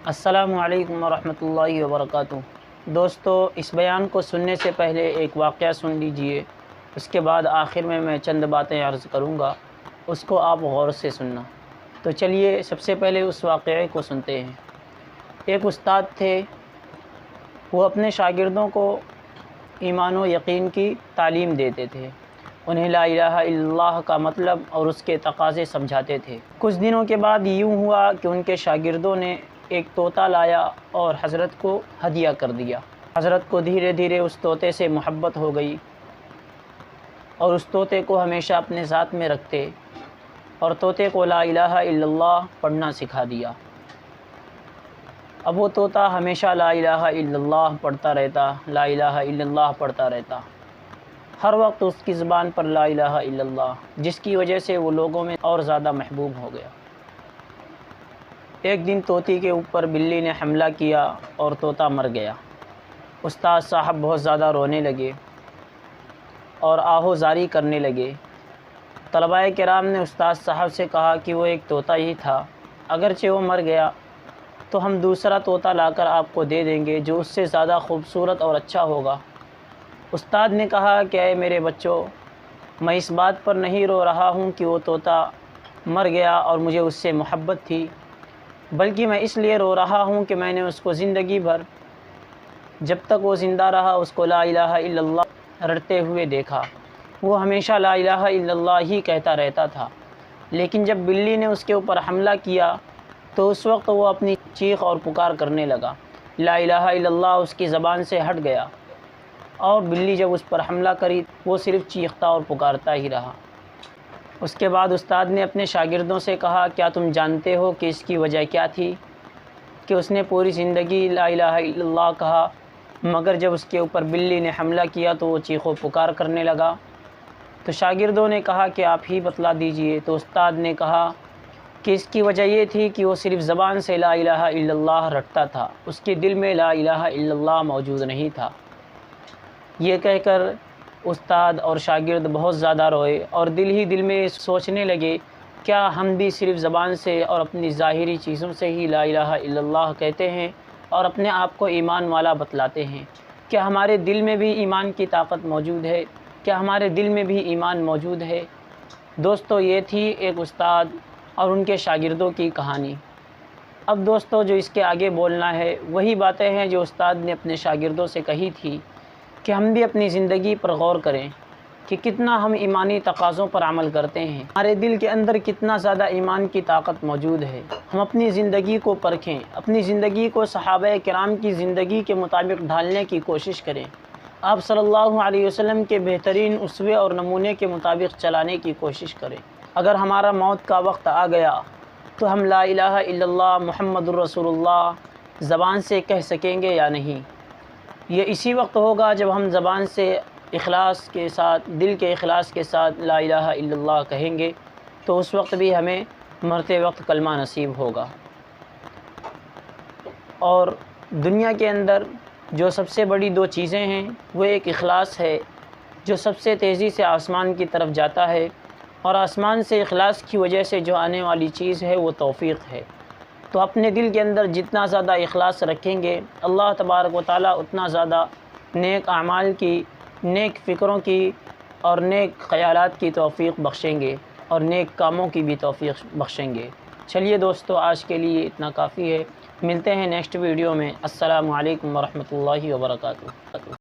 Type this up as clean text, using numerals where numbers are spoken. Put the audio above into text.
السلام علیکم ورحمۃ اللہ وبرکاتہ۔ دوستو، اس بیان کو سننے سے پہلے ایک واقعہ سن لیجئے، اس کے بعد آخر میں چند باتیں عرض کروں گا، اس کو آپ غور سے سننا۔ تو چلیے سب سے پہلے اس واقعے کو سنتے ہیں۔ ایک استاد تھے، وہ اپنے شاگردوں کو ایمان و یقین کی تعلیم دیتے تھے، انہیں لا الہ الا اللہ کا مطلب اور اس کے تقاضے سمجھاتے تھے۔ کچھ دنوں کے بعد یوں ہوا کہ ان کے شاگردوں نے ایک طوطا لایا اور حضرت کو ہدیہ کر دیا۔ حضرت کو دھیرے دھیرے اس طوطے سے محبت ہو گئی اور اس طوطے کو ہمیشہ اپنے ساتھ میں رکھتے اور طوطے کو لا الہ الا اللہ پڑھنا سکھا دیا۔ اب وہ طوطا ہمیشہ لا الہ الا اللہ پڑھتا رہتا، لا الہ الا اللہ پڑھتا رہتا، ہر وقت اس کی زبان پر لا الہ الا اللہ، جس کی وجہ سے وہ لوگوں میں اور زیادہ محبوب ہو گیا۔ ایک دن طوطی کے اوپر بلی نے حملہ کیا اور طوطا مر گیا۔ استاد صاحب بہت زیادہ رونے لگے اور آہو زاری کرنے لگے۔ طلباء کرام نے استاد صاحب سے کہا کہ وہ ایک طوطا ہی تھا، اگرچہ وہ مر گیا تو ہم دوسرا طوطا لا کر آپ کو دے دیں گے جو اس سے زیادہ خوبصورت اور اچھا ہوگا۔ استاد نے کہا کہ اے میرے بچوں، میں اس بات پر نہیں رو رہا ہوں کہ وہ طوطا مر گیا اور مجھے اس سے محبت تھی، بلکہ میں اس لیے رو رہا ہوں کہ میں نے اس کو زندگی بھر جب تک وہ زندہ رہا اس کو لا الہ الا اللہ رٹتے ہوئے دیکھا۔ وہ ہمیشہ لا الہ الا اللہ ہی کہتا رہتا تھا، لیکن جب بلی نے اس کے اوپر حملہ کیا تو اس وقت وہ اپنی چیخ اور پکار کرنے لگا، لا الہ الا اللہ اس کی زبان سے ہٹ گیا اور بلی جب اس پر حملہ کری وہ صرف چیختا اور پکارتا ہی رہا۔ اس کے بعد استاد نے اپنے شاگردوں سے کہا، کیا تم جانتے ہو کہ اس کی وجہ کیا تھی؟ کہ اس نے پوری زندگی لا الہ الا اللہ کہا، مگر جب اس کے اوپر بلی نے حملہ کیا تو وہ چیخ و پکار کرنے لگا۔ تو شاگردوں نے کہا کہ آپ ہی بتلا دیجئے۔ تو استاد نے کہا کہ اس کی وجہ یہ تھی کہ وہ صرف زبان سے لا الہ الا اللہ رٹتا تھا، اس کے دل میں لا الہ الا اللہ موجود نہیں تھا۔ یہ کہہ کر استاد اور شاگرد بہت زیادہ روئے اور دل ہی دل میں سوچنے لگے، کیا ہم بھی صرف زبان سے اور اپنی ظاہری چیزوں سے ہی لا الہ الا اللہ کہتے ہیں اور اپنے آپ کو ایمان والا بتلاتے ہیں؟ کیا ہمارے دل میں بھی ایمان کی طاقت موجود ہے؟ کیا ہمارے دل میں بھی ایمان موجود ہے؟ دوستو، یہ تھی ایک استاد اور ان کے شاگردوں کی کہانی۔ اب دوستو، جو اس کے آگے بولنا ہے وہی باتیں ہیں جو استاد نے اپنے شاگردوں سے کہی تھی کہ ہم بھی اپنی زندگی پر غور کریں کہ کتنا ہم ایمانی تقاضوں پر عمل کرتے ہیں، ہمارے دل کے اندر کتنا زیادہ ایمان کی طاقت موجود ہے۔ ہم اپنی زندگی کو پرکھیں، اپنی زندگی کو صحابہ کرام کی زندگی کے مطابق ڈھالنے کی کوشش کریں، آپ صلی اللہ علیہ وسلم کے بہترین اسوے اور نمونے کے مطابق چلانے کی کوشش کریں۔ اگر ہمارا موت کا وقت آ گیا تو ہم لا الہ الا اللہ محمد الرسول اللہ زبان سے کہہ سکیں گے یا نہیں؟ یہ اسی وقت ہوگا جب ہم زبان سے اخلاص کے ساتھ، دل کے اخلاص کے ساتھ لا الہ الا اللہ کہیں گے تو اس وقت بھی ہمیں مرتے وقت کلمہ نصیب ہوگا۔ اور دنیا کے اندر جو سب سے بڑی دو چیزیں ہیں وہ ایک اخلاص ہے جو سب سے تیزی سے آسمان کی طرف جاتا ہے، اور آسمان سے اخلاص کی وجہ سے جو آنے والی چیز ہے وہ توفیق ہے۔ تو اپنے دل کے اندر جتنا زیادہ اخلاص رکھیں گے اللہ تبارک و تعالیٰ اتنا زیادہ نیک اعمال کی، نیک فکروں کی اور نیک خیالات کی توفیق بخشیں گے اور نیک کاموں کی بھی توفیق بخشیں گے۔ چلیے دوستو، آج کے لیے اتنا کافی ہے، ملتے ہیں نیکسٹ ویڈیو میں۔ السلام علیکم ورحمۃ اللہ وبرکاتہ۔